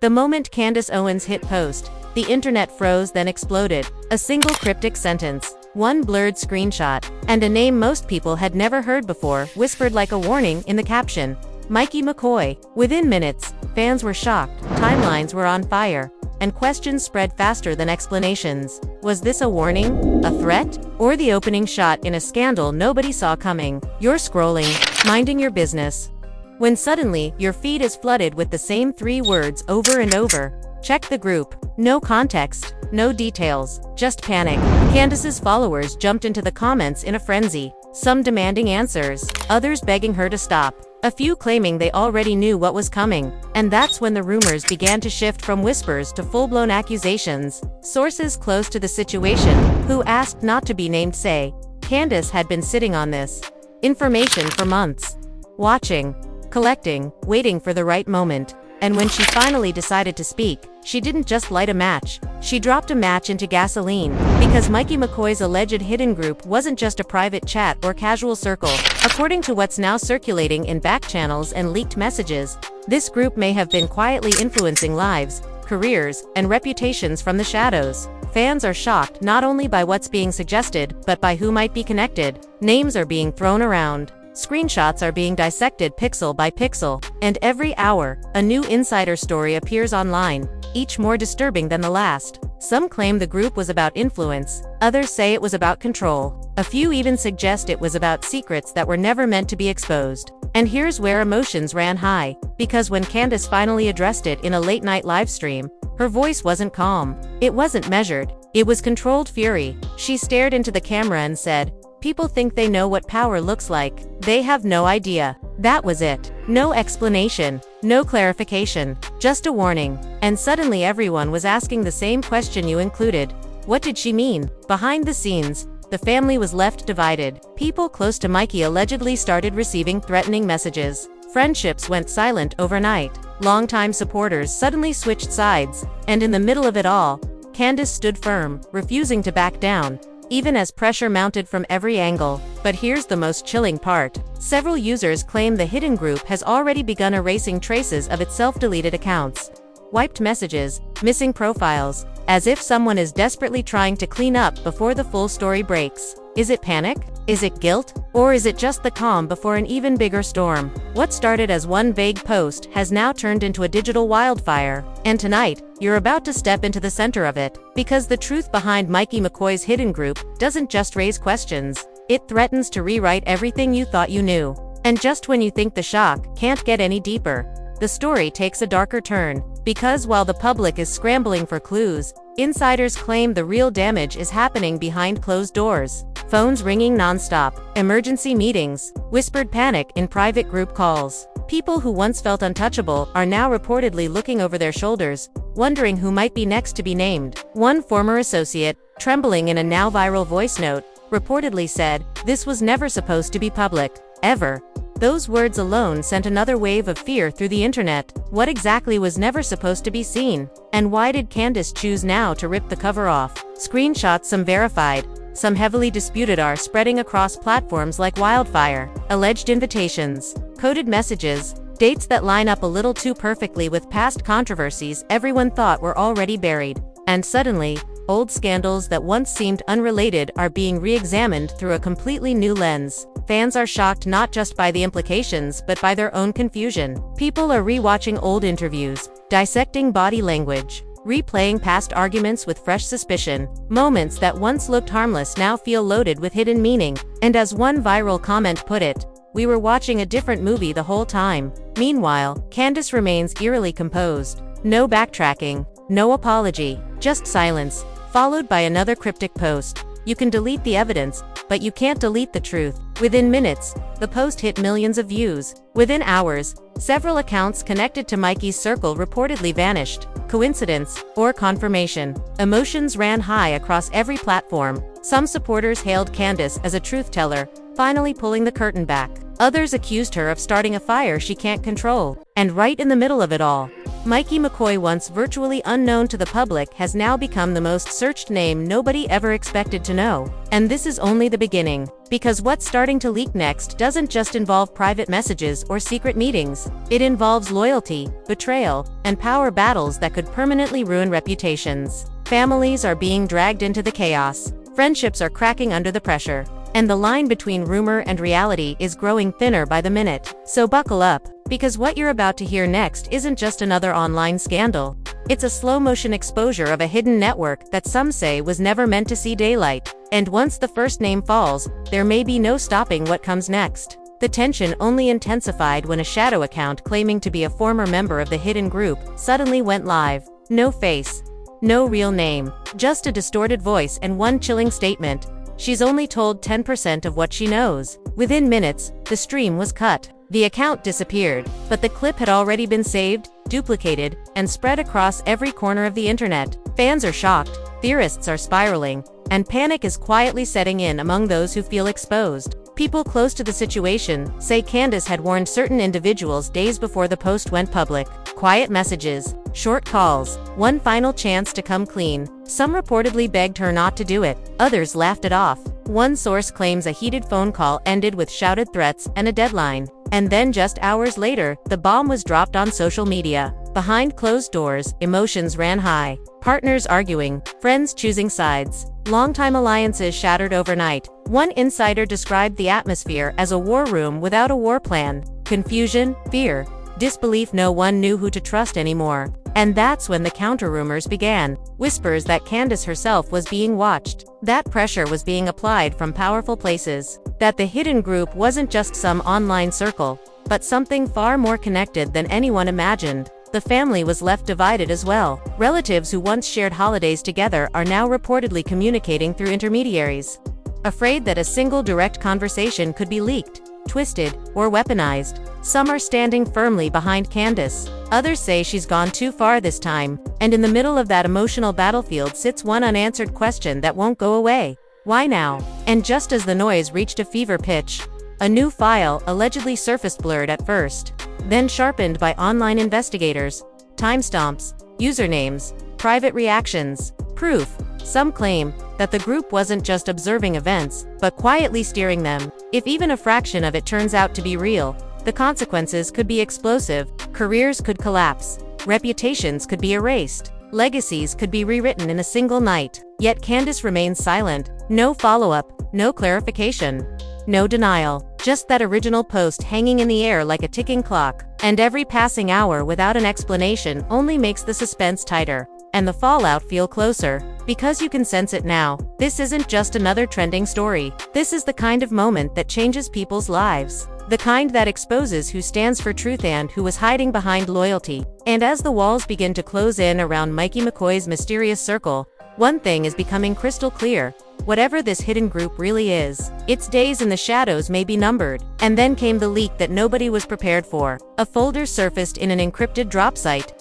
The moment Candace Owens hit post, the internet froze then exploded. A single cryptic sentence, one blurred screenshot, and a name most people had never heard before whispered like a warning in the caption. Mikey McCoy. Within minutes, fans were shocked, timelines were on fire, and questions spread faster than explanations. Was this a warning, a threat, or the opening shot in a scandal nobody saw coming? You're scrolling, minding your business, when suddenly, your feed is flooded with the same 3 words over and over. Check the group. No context, no details, just panic. Candace's followers jumped into the comments in a frenzy, some demanding answers, others begging her to stop, a few claiming they already knew what was coming. And that's when the rumors began to shift from whispers to full-blown accusations. Sources close to the situation, who asked not to be named, say, Candace had been sitting on this information for months. Watching, collecting, waiting for the right moment. And when she finally decided to speak, she didn't just light a match, she dropped a match into gasoline. Because Mikey McCoy's alleged hidden group wasn't just a private chat or casual circle. According to what's now circulating in back channels and leaked messages, this group may have been quietly influencing lives, careers, and reputations from the shadows. Fans are shocked not only by what's being suggested, but by who might be connected. Names are being thrown around. Screenshots are being dissected pixel by pixel, and every hour, a new insider story appears online, each more disturbing than the last. Some claim the group was about influence, others say it was about control. A few even suggest it was about secrets that were never meant to be exposed. And here's where emotions ran high, because when Candace finally addressed it in a late-night livestream, her voice wasn't calm. It wasn't measured. It was controlled fury. She stared into the camera and said, "People think they know what power looks like. They have no idea." That was it. No explanation, no clarification, just a warning. And suddenly everyone was asking the same question you included. What did she mean? Behind the scenes, the family was left divided. People close to Mikey allegedly started receiving threatening messages. Friendships went silent overnight. Longtime supporters suddenly switched sides. And in the middle of it all, Candace stood firm, refusing to back down, even as pressure mounted from every angle. But here's the most chilling part. Several users claim the hidden group has already begun erasing traces of its self-deleted accounts. Wiped messages, missing profiles, as if someone is desperately trying to clean up before the full story breaks. Is it panic? Is it guilt? Or is it just the calm before an even bigger storm? What started as one vague post has now turned into a digital wildfire. And tonight, you're about to step into the center of it. Because the truth behind Mikey McCoy's hidden group doesn't just raise questions, it threatens to rewrite everything you thought you knew. And just when you think the shock can't get any deeper, the story takes a darker turn. Because while the public is scrambling for clues, insiders claim the real damage is happening behind closed doors. Phones ringing non-stop, emergency meetings, whispered panic in private group calls. People who once felt untouchable are now reportedly looking over their shoulders, wondering who might be next to be named. One former associate, trembling in a now viral voice note, reportedly said, "This was never supposed to be public, ever." Those words alone sent another wave of fear through the internet. What exactly was never supposed to be seen? And why did Candace choose now to rip the cover off? Screenshots, some verified, some heavily disputed, are spreading across platforms like wildfire. Alleged invitations, coded messages, dates that line up a little too perfectly with past controversies everyone thought were already buried. And suddenly, old scandals that once seemed unrelated are being re-examined through a completely new lens. Fans are shocked not just by the implications but by their own confusion. People are re-watching old interviews, dissecting body language, replaying past arguments with fresh suspicion. Moments that once looked harmless now feel loaded with hidden meaning. And as one viral comment put it, "We were watching a different movie the whole time." Meanwhile, Candace remains eerily composed. No backtracking, no apology, just silence, followed by another cryptic post. You can delete the evidence, but you can't delete the truth. Within minutes, the post hit millions of views. Within hours, several accounts connected to Mikey's circle reportedly vanished. Coincidence or confirmation? Emotions ran high across every platform. Some supporters hailed Candace as a truth teller, finally pulling the curtain back. Others accused her of starting a fire she can't control. And right in the middle of it all, Mikey McCoy, once virtually unknown to the public, has now become the most searched name nobody ever expected to know. And this is only the beginning. Because what's starting to leak next doesn't just involve private messages or secret meetings. It involves loyalty, betrayal, and power battles that could permanently ruin reputations. Families are being dragged into the chaos. Friendships are cracking under the pressure. And the line between rumor and reality is growing thinner by the minute. So buckle up, because what you're about to hear next isn't just another online scandal. It's a slow-motion exposure of a hidden network that some say was never meant to see daylight. And once the first name falls, there may be no stopping what comes next. The tension only intensified when a shadow account claiming to be a former member of the hidden group suddenly went live. No face, no real name, just a distorted voice and one chilling statement: she's only told 10% of what she knows. Within minutes, the stream was cut. The account disappeared, but the clip had already been saved, duplicated, and spread across every corner of the internet. Fans are shocked, theorists are spiraling, and panic is quietly setting in among those who feel exposed. People close to the situation say Candace had warned certain individuals days before the post went public. Quiet messages, short calls, one final chance to come clean. Some reportedly begged her not to do it, others laughed it off. One source claims a heated phone call ended with shouted threats and a deadline. And then just hours later, the bomb was dropped on social media. Behind closed doors, emotions ran high. Partners arguing, friends choosing sides, longtime alliances shattered overnight. One insider described the atmosphere as a war room without a war plan. Confusion, fear, disbelief, no one knew who to trust anymore. And that's when the counter-rumors began. Whispers that Candace herself was being watched. That pressure was being applied from powerful places. That the hidden group wasn't just some online circle, but something far more connected than anyone imagined. The family was left divided as well. Relatives who once shared holidays together are now reportedly communicating through intermediaries, afraid that a single direct conversation could be leaked, twisted, or weaponized. Some are standing firmly behind Candace. Others say she's gone too far this time, and in the middle of that emotional battlefield sits one unanswered question that won't go away. Why now? And just as the noise reached a fever pitch, a new file allegedly surfaced, blurred at first, then sharpened by online investigators. Timestamps, usernames, private reactions, proof. Some claim that the group wasn't just observing events, but quietly steering them. If even a fraction of it turns out to be real, the consequences could be explosive. Careers could collapse, reputations could be erased, legacies could be rewritten in a single night. Yet Candace remains silent. No follow-up, no clarification, no denial. Just that original post hanging in the air like a ticking clock. And every passing hour without an explanation only makes the suspense tighter, and the fallout feel closer. Because you can sense it now, this isn't just another trending story. This is the kind of moment that changes people's lives. The kind that exposes who stands for truth and who was hiding behind loyalty. And as the walls begin to close in around Mikey McCoy's mysterious circle, one thing is becoming crystal clear. Whatever this hidden group really is, its days in the shadows may be numbered. And then came the leak that nobody was prepared for. A folder surfaced in an encrypted drop site,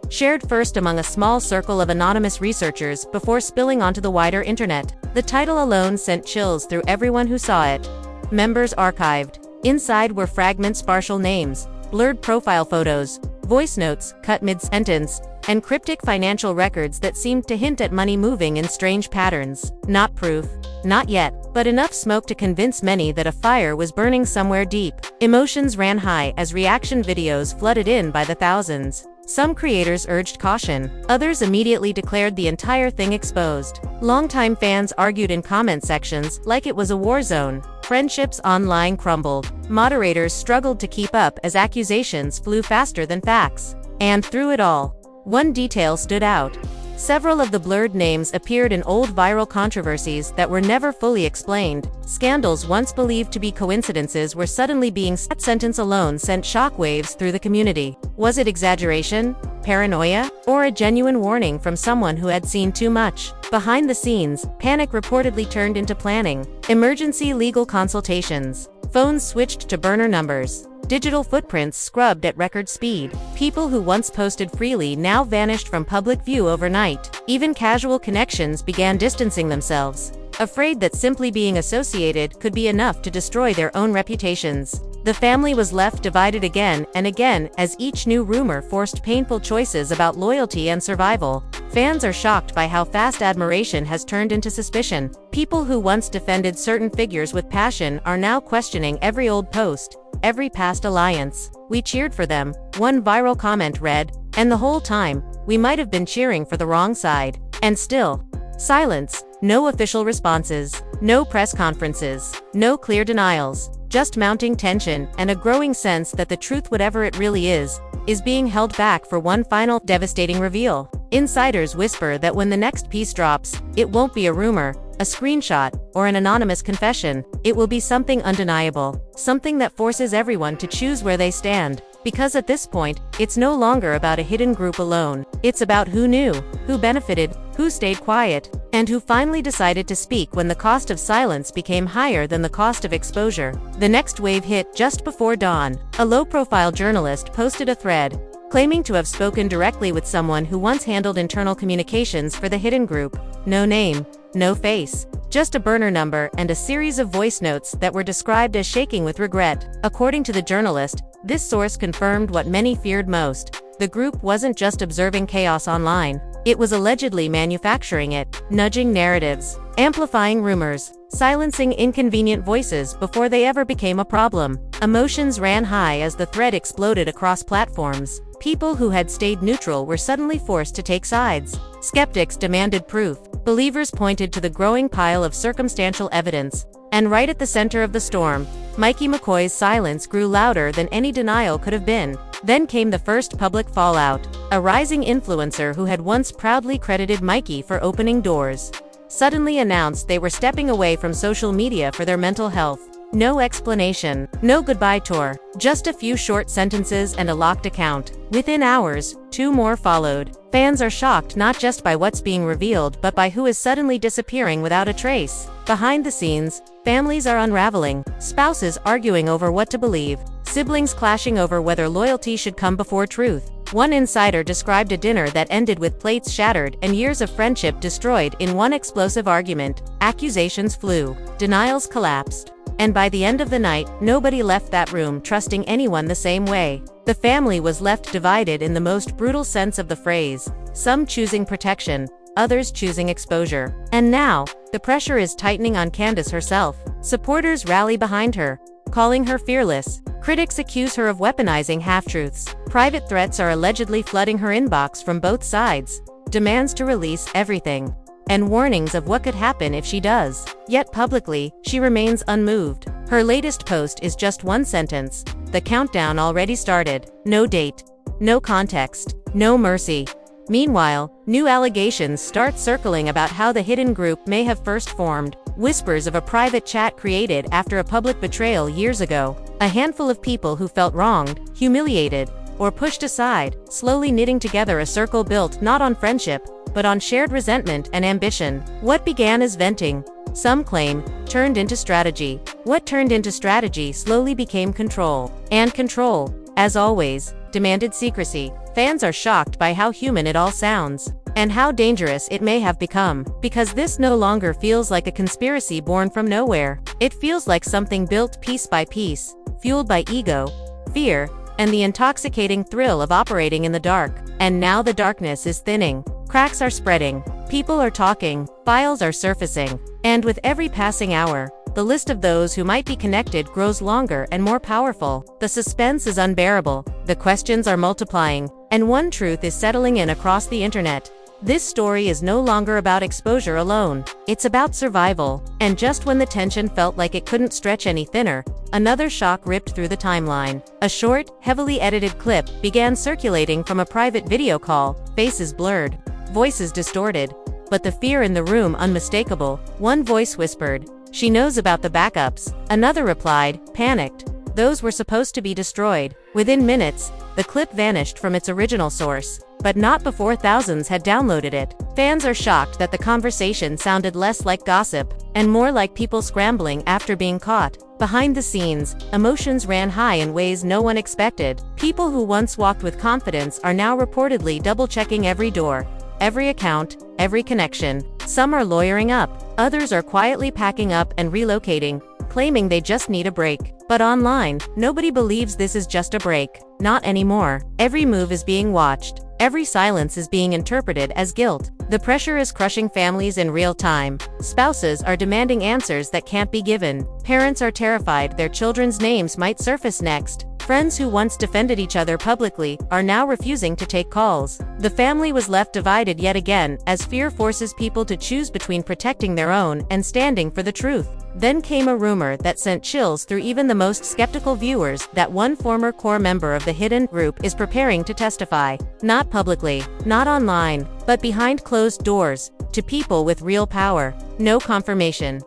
shared first among a small circle of anonymous researchers before spilling onto the wider internet. The title alone sent chills through everyone who saw it. Members archived. Inside were fragments, partial names, blurred profile photos, voice notes cut mid-sentence, and cryptic financial records that seemed to hint at money moving in strange patterns. Not proof, not yet, but enough smoke to convince many that a fire was burning somewhere deep. Emotions ran high as reaction videos flooded in by the thousands. Some creators urged caution, others immediately declared the entire thing exposed. Longtime fans argued in comment sections like it was a war zone. Friendships online crumbled. Moderators struggled to keep up as accusations flew faster than facts. And through it all, one detail stood out. Several of the blurred names appeared in old viral controversies that were never fully explained. Scandals once believed to be coincidences were suddenly being that sentence alone sent shockwaves through the community. Was it exaggeration, paranoia, or a genuine warning from someone who had seen too much? Behind the scenes, panic reportedly turned into planning. Emergency legal consultations. Phones switched to burner numbers. Digital footprints scrubbed at record speed. People who once posted freely now vanished from public view overnight. Even casual connections began distancing themselves, afraid that simply being associated could be enough to destroy their own reputations. The family was left divided again and again as each new rumor forced painful choices about loyalty and survival. Fans are shocked by how fast admiration has turned into suspicion. People who once defended certain figures with passion are now questioning every old post, every past alliance. "We cheered for them," one viral comment read, "and the whole time, we might have been cheering for the wrong side." And still, silence. No official responses, no press conferences, no clear denials, just mounting tension and a growing sense that the truth, whatever it really is being held back for one final devastating reveal. Insiders whisper that when the next piece drops, it won't be a rumor, a screenshot, or an anonymous confession. It will be something undeniable, something that forces everyone to choose where they stand. Because at this point, it's no longer about a hidden group alone. It's about who knew, who benefited, who stayed quiet, and who finally decided to speak when the cost of silence became higher than the cost of exposure. The next wave hit just before dawn. A low-profile journalist posted a thread, claiming to have spoken directly with someone who once handled internal communications for the hidden group. No name, no face, just a burner number and a series of voice notes that were described as shaking with regret. According to the journalist, this source confirmed what many feared most. The group wasn't just observing chaos online, it was allegedly manufacturing it, nudging narratives, amplifying rumors, silencing inconvenient voices before they ever became a problem. Emotions ran high as the thread exploded across platforms. People who had stayed neutral were suddenly forced to take sides. Skeptics demanded proof. Believers pointed to the growing pile of circumstantial evidence. And right at the center of the storm, Mikey McCoy's silence grew louder than any denial could have been. Then came the first public fallout. A rising influencer who had once proudly credited Mikey for opening doors suddenly announced they were stepping away from social media for their mental health. No explanation, no goodbye tour, just a few short sentences and a locked account. Within hours, 2 more followed. Fans are shocked not just by what's being revealed but by who is suddenly disappearing without a trace. Behind the scenes, families are unraveling, spouses arguing over what to believe, siblings clashing over whether loyalty should come before truth. One insider described a dinner that ended with plates shattered and years of friendship destroyed in one explosive argument. Accusations flew, denials collapsed, and by the end of the night, nobody left that room trusting anyone the same way. The family was left divided in the most brutal sense of the phrase, some choosing protection, others choosing exposure. And now, the pressure is tightening on Candace herself. Supporters rally behind her, calling her fearless. Critics accuse her of weaponizing half-truths. Private threats are allegedly flooding her inbox from both sides, demands to release everything, and warnings of what could happen if she does. Yet publicly, she remains unmoved. Her latest post is just one sentence. The countdown already started. No date, no context, no mercy. Meanwhile, new allegations start circling about how the hidden group may have first formed. Whispers of a private chat created after a public betrayal years ago. A handful of people who felt wronged, humiliated, or pushed aside, slowly knitting together a circle built not on friendship, but on shared resentment and ambition. What began as venting, some claim, turned into strategy. What turned into strategy slowly became control. And control, as always, demanded secrecy. Fans are shocked by how human it all sounds, and how dangerous it may have become, because this no longer feels like a conspiracy born from nowhere. It feels like something built piece by piece, fueled by ego, fear, and the intoxicating thrill of operating in the dark. And now the darkness is thinning. Cracks are spreading, people are talking, files are surfacing, and with every passing hour, the list of those who might be connected grows longer and more powerful. The suspense is unbearable, the questions are multiplying, and one truth is settling in across the internet. This story is no longer about exposure alone, it's about survival. And just when the tension felt like it couldn't stretch any thinner, another shock ripped through the timeline. A short, heavily edited clip began circulating from a private video call, faces blurred, voices distorted, but the fear in the room unmistakable. One voice whispered, "She knows about the backups." Another replied, panicked, "Those were supposed to be destroyed." Within minutes, the clip vanished from its original source, but not before thousands had downloaded it. Fans are shocked that the conversation sounded less like gossip, and more like people scrambling after being caught. Behind the scenes, emotions ran high in ways no one expected. People who once walked with confidence are now reportedly double-checking every door, every account, every connection. Some are lawyering up, others are quietly packing up and relocating, claiming they just need a break. But online, nobody believes this is just a break. Not anymore. Every move is being watched. Every silence is being interpreted as guilt. The pressure is crushing families in real time. Spouses are demanding answers that can't be given. Parents are terrified their children's names might surface next. Friends who once defended each other publicly are now refusing to take calls. The family was left divided yet again, as fear forces people to choose between protecting their own and standing for the truth. Then came a rumor that sent chills through even the most skeptical viewers that one former core member of the hidden group is preparing to testify. Not publicly, not online, but behind closed doors, to people with real power. No confirmation.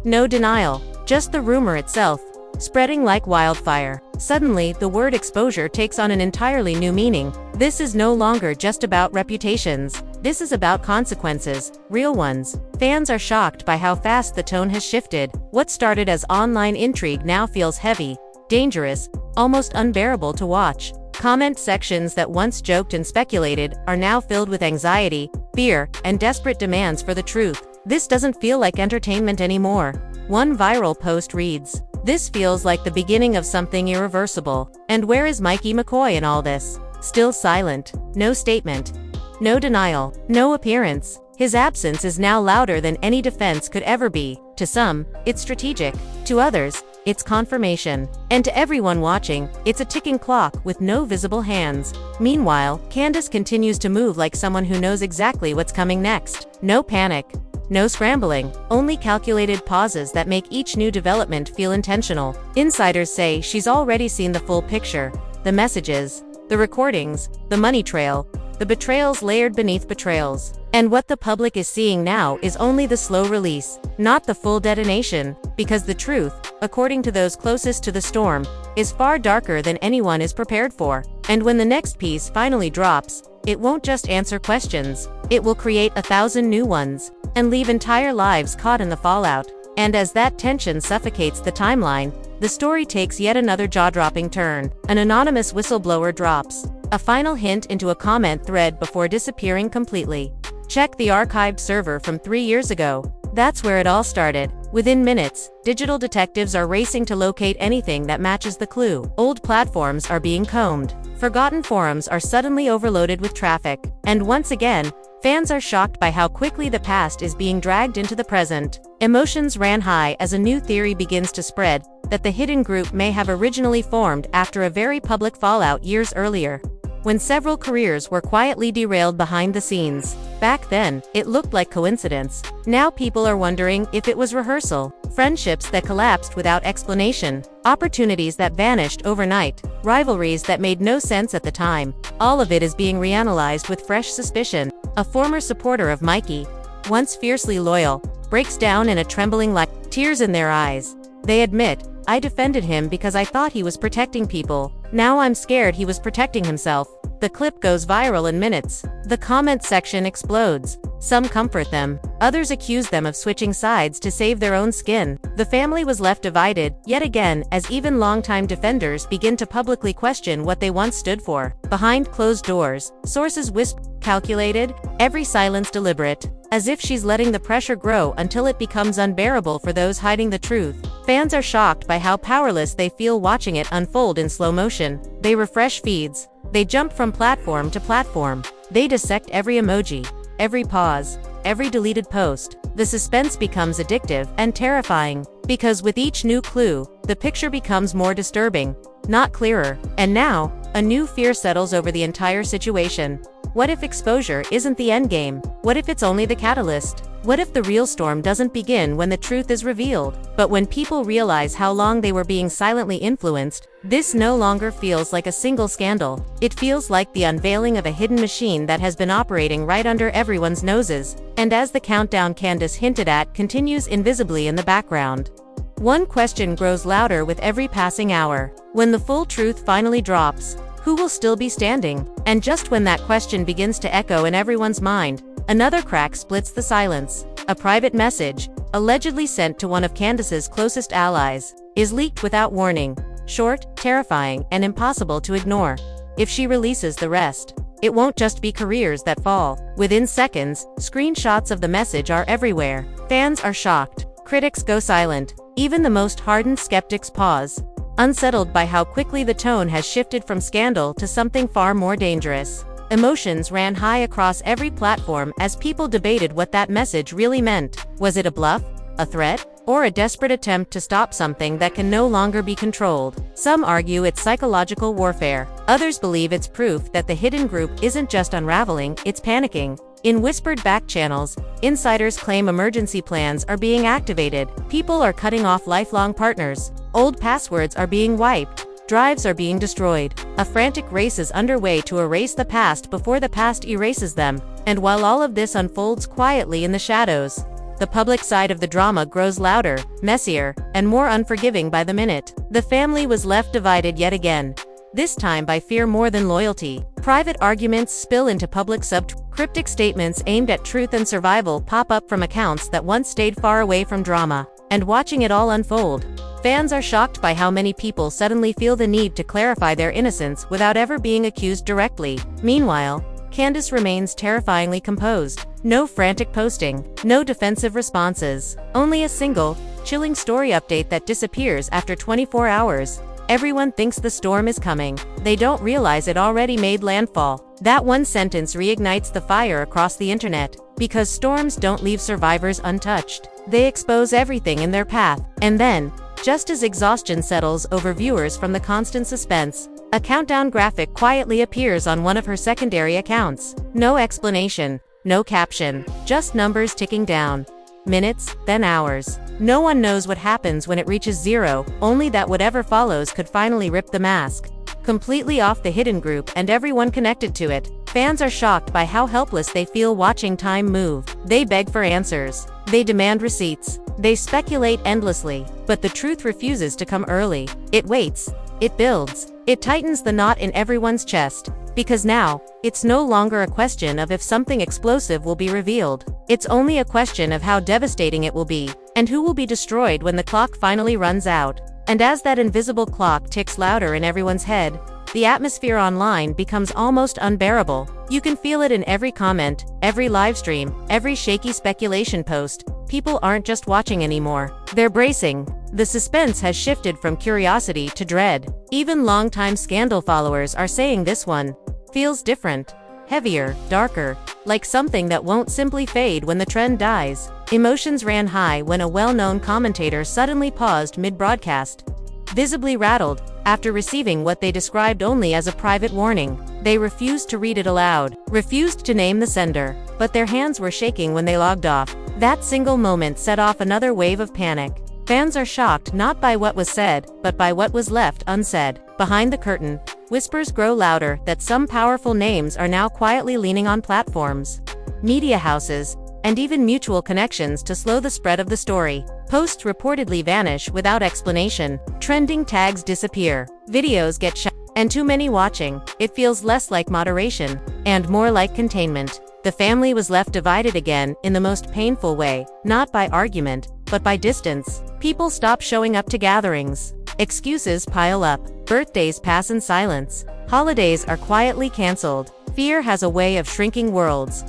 No denial. Just the rumor itself, spreading like wildfire. Suddenly, the word exposure takes on an entirely new meaning. This is no longer just about reputations. This is about consequences, real ones. Fans are shocked by how fast the tone has shifted. What started as online intrigue now feels heavy, dangerous, almost unbearable to watch. Comment sections that once joked and speculated are now filled with anxiety, fear, and desperate demands for the truth. This doesn't feel like entertainment anymore. One viral post reads, "This feels like the beginning of something irreversible. And where is Mikey McCoy in all this? Still silent. No statement. No denial. No appearance. His absence is now louder than any defense could ever be. To some, it's strategic. To others, it's confirmation. And to everyone watching, it's a ticking clock with no visible hands." Meanwhile, Candace continues to move like someone who knows exactly what's coming next. No panic. No scrambling, only calculated pauses that make each new development feel intentional. Insiders say she's already seen the full picture, the messages, the recordings, the money trail, the betrayals layered beneath betrayals. And what the public is seeing now is only the slow release, not the full detonation, because the truth, according to those closest to the storm, is far darker than anyone is prepared for. And when the next piece finally drops, it won't just answer questions, it will create 1,000 new ones, and leave entire lives caught in the fallout. And as that tension suffocates the timeline, the story takes yet another jaw-dropping turn. An anonymous whistleblower drops a final hint into a comment thread before disappearing completely. Check the archived server from 3 years ago. That's where it all started. Within minutes, digital detectives are racing to locate anything that matches the clue. Old platforms are being combed. Forgotten forums are suddenly overloaded with traffic. And once again, fans are shocked by how quickly the past is being dragged into the present. Emotions ran high as a new theory begins to spread, that the hidden group may have originally formed after a very public fallout years earlier, when several careers were quietly derailed behind the scenes. Back then, it looked like coincidence. Now people are wondering if it was rehearsal. Friendships that collapsed without explanation, opportunities that vanished overnight, rivalries that made no sense at the time. All of it is being reanalyzed with fresh suspicion. A former supporter of Mikey, once fiercely loyal, breaks down in a trembling light, tears in their eyes. They admit, "I defended him because I thought he was protecting people. Now I'm scared he was protecting himself." The clip goes viral in minutes. The comment section explodes. Some comfort them. Others accuse them of switching sides to save their own skin. The family was left divided, yet again, as even longtime defenders begin to publicly question what they once stood for. Behind closed doors, sources whisper, "Calculated, every silence deliberate," as if she's letting the pressure grow until it becomes unbearable for those hiding the truth. Fans are shocked by how powerless they feel watching it unfold in slow motion. They refresh feeds. They jump from platform to platform. They dissect every emoji, every pause, every deleted post. The suspense becomes addictive and terrifying, because with each new clue, the picture becomes more disturbing, not clearer. And now, a new fear settles over the entire situation. What if exposure isn't the endgame? What if it's only the catalyst? What if the real storm doesn't begin when the truth is revealed, but when people realize how long they were being silently influenced? This no longer feels like a single scandal. It feels like the unveiling of a hidden machine that has been operating right under everyone's noses. And as the countdown Candace hinted at continues invisibly in the background, one question grows louder with every passing hour. When the full truth finally drops, who will still be standing? And just when that question begins to echo in everyone's mind, another crack splits the silence. A private message, allegedly sent to one of Candace's closest allies, is leaked without warning. Short, terrifying, and impossible to ignore. If she releases the rest, it won't just be careers that fall. Within seconds, screenshots of the message are everywhere. Fans are shocked. Critics go silent. Even the most hardened skeptics pause, unsettled by how quickly the tone has shifted from scandal to something far more dangerous. Emotions ran high across every platform as people debated what that message really meant. Was it a bluff, a threat, or a desperate attempt to stop something that can no longer be controlled? Some argue it's psychological warfare. Others believe it's proof that the hidden group isn't just unraveling, it's panicking. In whispered back channels, insiders claim emergency plans are being activated. People are cutting off lifelong partners. Old passwords are being wiped. Drives are being destroyed. A frantic race is underway to erase the past before the past erases them. And while all of this unfolds quietly in the shadows, the public side of the drama grows louder, messier, and more unforgiving by the minute. The family was left divided yet again. This time by fear more than loyalty. Private arguments spill into public cryptic statements aimed at truth and survival pop up from accounts that once stayed far away from drama. And watching it all unfold, fans are shocked by how many people suddenly feel the need to clarify their innocence without ever being accused directly. Meanwhile, Candace remains terrifyingly composed. No frantic posting, no defensive responses, only a single, chilling story update that disappears after 24 hours. Everyone thinks the storm is coming. They don't realize it already made landfall. That one sentence reignites the fire across the internet. Because storms don't leave survivors untouched. They expose everything in their path. And then, just as exhaustion settles over viewers from the constant suspense, a countdown graphic quietly appears on one of her secondary accounts. No explanation, no caption, just numbers ticking down. Minutes, then hours. No one knows what happens when it reaches zero, only that whatever follows could finally rip the mask completely off the hidden group and everyone connected to it. Fans are shocked by how helpless they feel watching time move. They beg for answers. They demand receipts. They speculate endlessly. But the truth refuses to come early. It waits. It builds. It tightens the knot in everyone's chest. Because now, it's no longer a question of if something explosive will be revealed. It's only a question of how devastating it will be, and who will be destroyed when the clock finally runs out. And as that invisible clock ticks louder in everyone's head, the atmosphere online becomes almost unbearable. You can feel it in every comment, every livestream, every shaky speculation post. People aren't just watching anymore. They're bracing. The suspense has shifted from curiosity to dread. Even longtime scandal followers are saying this one feels different, heavier, darker, like something that won't simply fade when the trend dies. Emotions ran high when a well-known commentator suddenly paused mid-broadcast, visibly rattled, after receiving what they described only as a private warning. They refused to read it aloud, refused to name the sender, but their hands were shaking when they logged off. That single moment set off another wave of panic. Fans are shocked not by what was said, but by what was left unsaid. Behind the curtain, whispers grow louder that some powerful names are now quietly leaning on platforms, media houses, and even mutual connections to slow the spread of the story. Posts reportedly vanish without explanation. Trending tags disappear. Videos get shut, and too many watching. It feels less like moderation, and more like containment. The family was left divided again in the most painful way, not by argument, but by distance. People stop showing up to gatherings. Excuses pile up. Birthdays pass in silence. Holidays are quietly cancelled. Fear has a way of shrinking worlds.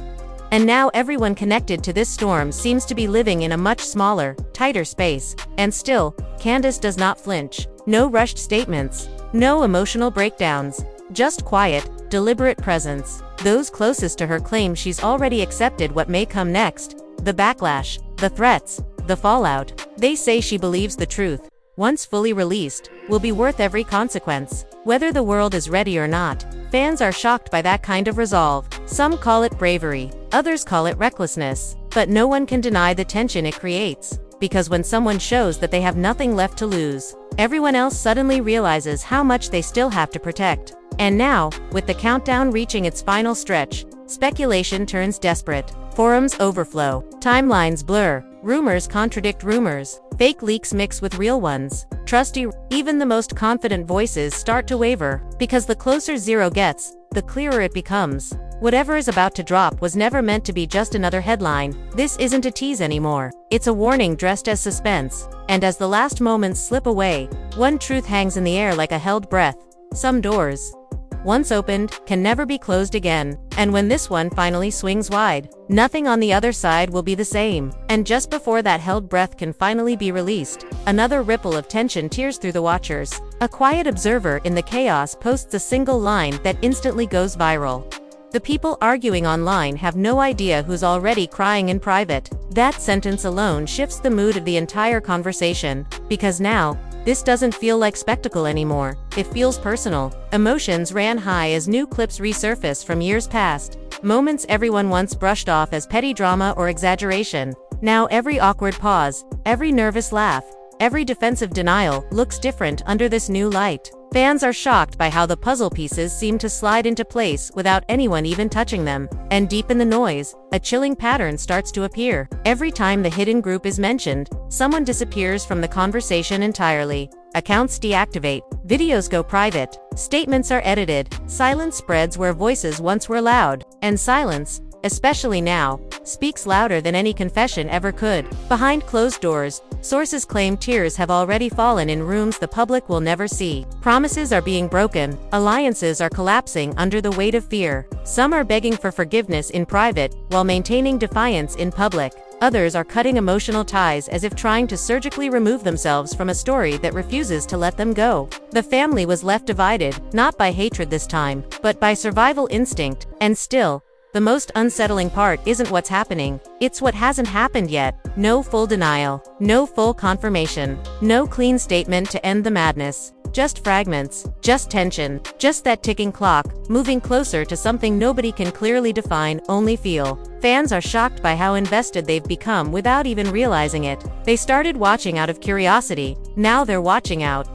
And now everyone connected to this storm seems to be living in a much smaller, tighter space. And still, Candace does not flinch. No rushed statements. No emotional breakdowns. Just quiet, deliberate presence. Those closest to her claim she's already accepted what may come next. The backlash, the threats, the fallout. They say she believes the truth, once fully released, will be worth every consequence. Whether the world is ready or not, fans are shocked by that kind of resolve. Some call it bravery, others call it recklessness. But no one can deny the tension it creates. Because when someone shows that they have nothing left to lose, everyone else suddenly realizes how much they still have to protect. And now, with the countdown reaching its final stretch, speculation turns desperate. Forums overflow. Timelines blur. Rumors contradict rumors. Fake leaks mix with real ones. Even the most confident voices start to waver. Because the closer zero gets, the clearer it becomes. Whatever is about to drop was never meant to be just another headline. This isn't a tease anymore. It's a warning dressed as suspense. And as the last moments slip away, one truth hangs in the air like a held breath. Some doors, once opened, can never be closed again. And when this one finally swings wide, nothing on the other side will be the same. And just before that held breath can finally be released, another ripple of tension tears through the watchers. A quiet observer in the chaos posts a single line that instantly goes viral. The people arguing online have no idea who's already crying in private. That sentence alone shifts the mood of the entire conversation, because now, this doesn't feel like spectacle anymore. It feels personal. Emotions ran high as new clips resurface from years past. Moments everyone once brushed off as petty drama or exaggeration. Now every awkward pause, every nervous laugh, every defensive denial looks different under this new light. Fans are shocked by how the puzzle pieces seem to slide into place without anyone even touching them. And deep in the noise, a chilling pattern starts to appear. Every time the hidden group is mentioned, someone disappears from the conversation entirely. Accounts deactivate, videos go private, statements are edited, silence spreads where voices once were loud. And silence, especially now, speaks louder than any confession ever could. Behind closed doors, sources claim tears have already fallen in rooms the public will never see. Promises are being broken, alliances are collapsing under the weight of fear. Some are begging for forgiveness in private, while maintaining defiance in public. Others are cutting emotional ties as if trying to surgically remove themselves from a story that refuses to let them go. The family was left divided, not by hatred this time, but by survival instinct. And still, the most unsettling part isn't what's happening, it's what hasn't happened yet. No full denial, no full confirmation, no clean statement to end the madness. Just fragments, just tension, just that ticking clock, moving closer to something nobody can clearly define, only feel. Fans are shocked by how invested they've become without even realizing it. They started watching out of curiosity, now they're watching out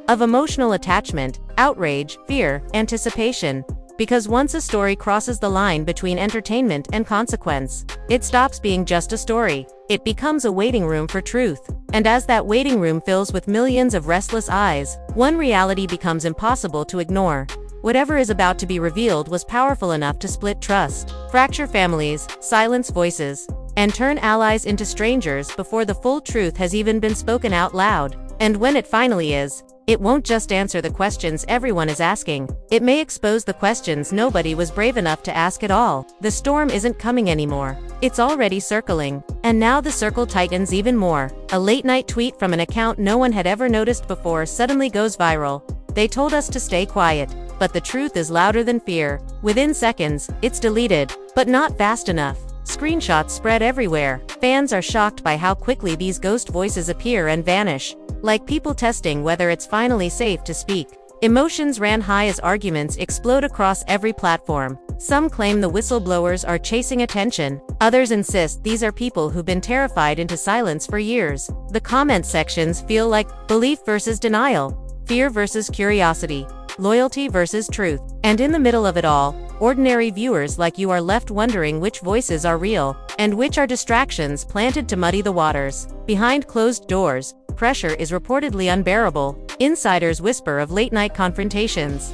of emotional attachment, outrage, fear, anticipation. Because once a story crosses the line between entertainment and consequence, it stops being just a story. It becomes a waiting room for truth. And as that waiting room fills with millions of restless eyes, one reality becomes impossible to ignore. Whatever is about to be revealed was powerful enough to split trust, fracture families, silence voices, and turn allies into strangers before the full truth has even been spoken out loud. And when it finally is, it won't just answer the questions everyone is asking. It may expose the questions nobody was brave enough to ask at all. The storm isn't coming anymore. It's already circling. And now the circle tightens even more. A late-night tweet from an account no one had ever noticed before suddenly goes viral. They told us to stay quiet, but the truth is louder than fear. Within seconds, it's deleted, but not fast enough. Screenshots spread everywhere. Fans are shocked by how quickly these ghost voices appear and vanish, like people testing whether it's finally safe to speak. Emotions ran high as arguments explode across every platform. Some claim the whistleblowers are chasing attention. Others insist these are people who've been terrified into silence for years. The comment sections feel like belief versus denial, fear versus curiosity, loyalty versus truth. And in the middle of it all, ordinary viewers like you are left wondering which voices are real, and which are distractions planted to muddy the waters. Behind closed doors, pressure is reportedly unbearable. Insiders whisper of late-night confrontations,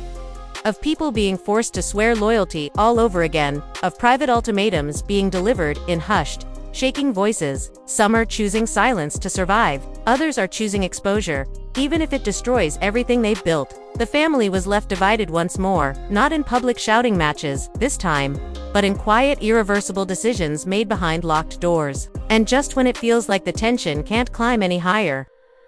of people being forced to swear loyalty all over again, of private ultimatums being delivered in hushed, shaking voices. Some are choosing silence to survive, others are choosing exposure, even if it destroys everything they've built. The family was left divided once more, not in public shouting matches, this time, but in quiet, irreversible decisions made behind locked doors. And just when it feels like the tension can't climb any higher,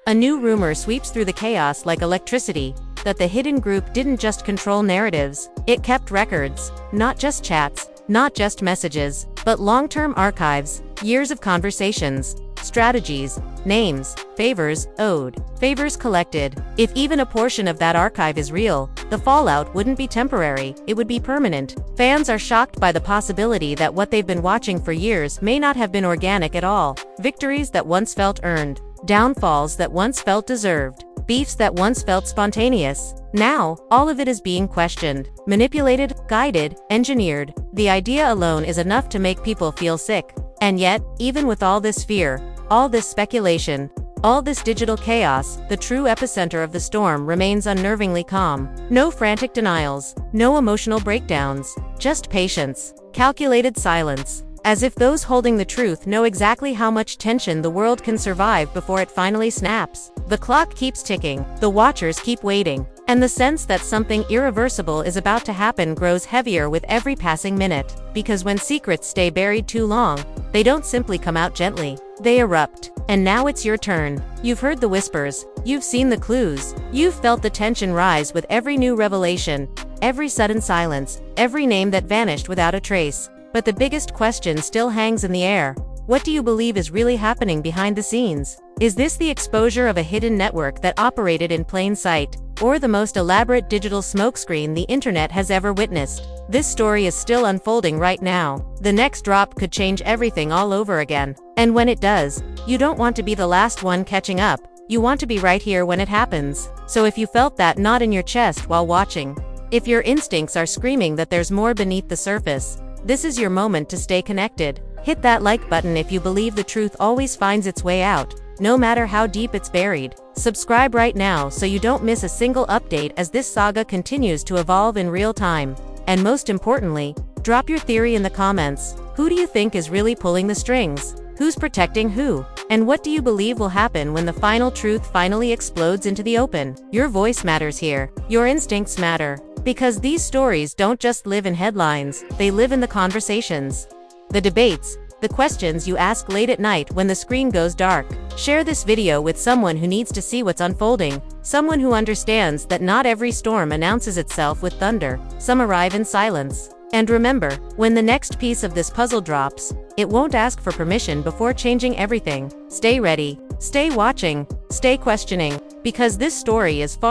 a new rumor sweeps through the chaos like electricity, that the hidden group didn't just control narratives, it kept records, not just chats, not just messages, but long-term archives, years of conversations, strategies, names, favors owed, favors collected. If even a portion of that archive is real, the fallout wouldn't be temporary, it would be permanent. Fans are shocked by the possibility that what they've been watching for years may not have been organic at all. Victories that once felt earned, downfalls that once felt deserved, beefs that once felt spontaneous. Now, all of it is being questioned, manipulated, guided, engineered. The idea alone is enough to make people feel sick. And yet, even with all this fear, all this speculation, all this digital chaos, the true epicenter of the storm remains unnervingly calm. No frantic denials, no emotional breakdowns, just patience, calculated silence. As if those holding the truth know exactly how much tension the world can survive before it finally snaps. The clock keeps ticking, the watchers keep waiting, and the sense that something irreversible is about to happen grows heavier with every passing minute. Because when secrets stay buried too long, they don't simply come out gently, they erupt. And now it's your turn. You've heard the whispers, you've seen the clues, you've felt the tension rise with every new revelation, every sudden silence, every name that vanished without a trace. But the biggest question still hangs in the air. What do you believe is really happening behind the scenes? Is this the exposure of a hidden network that operated in plain sight, or the most elaborate digital smokescreen the internet has ever witnessed? This story is still unfolding right now. The next drop could change everything all over again. And when it does, you don't want to be the last one catching up. You want to be right here when it happens. So if you felt that knot in your chest while watching, if your instincts are screaming that there's more beneath the surface, this is your moment to stay connected. Hit that like button if you believe the truth always finds its way out, no matter how deep it's buried. Subscribe right now so you don't miss a single update as this saga continues to evolve in real time. And most importantly, drop your theory in the comments. Who do you think is really pulling the strings? Who's protecting who? And what do you believe will happen when the final truth finally explodes into the open? Your voice matters here. Your instincts matter. Because these stories don't just live in headlines, they live in the conversations, the debates, the questions you ask late at night when the screen goes dark. Share this video with someone who needs to see what's unfolding, someone who understands that not every storm announces itself with thunder, some arrive in silence. And remember, when the next piece of this puzzle drops, it won't ask for permission before changing everything. Stay ready, stay watching, stay questioning, because this story is far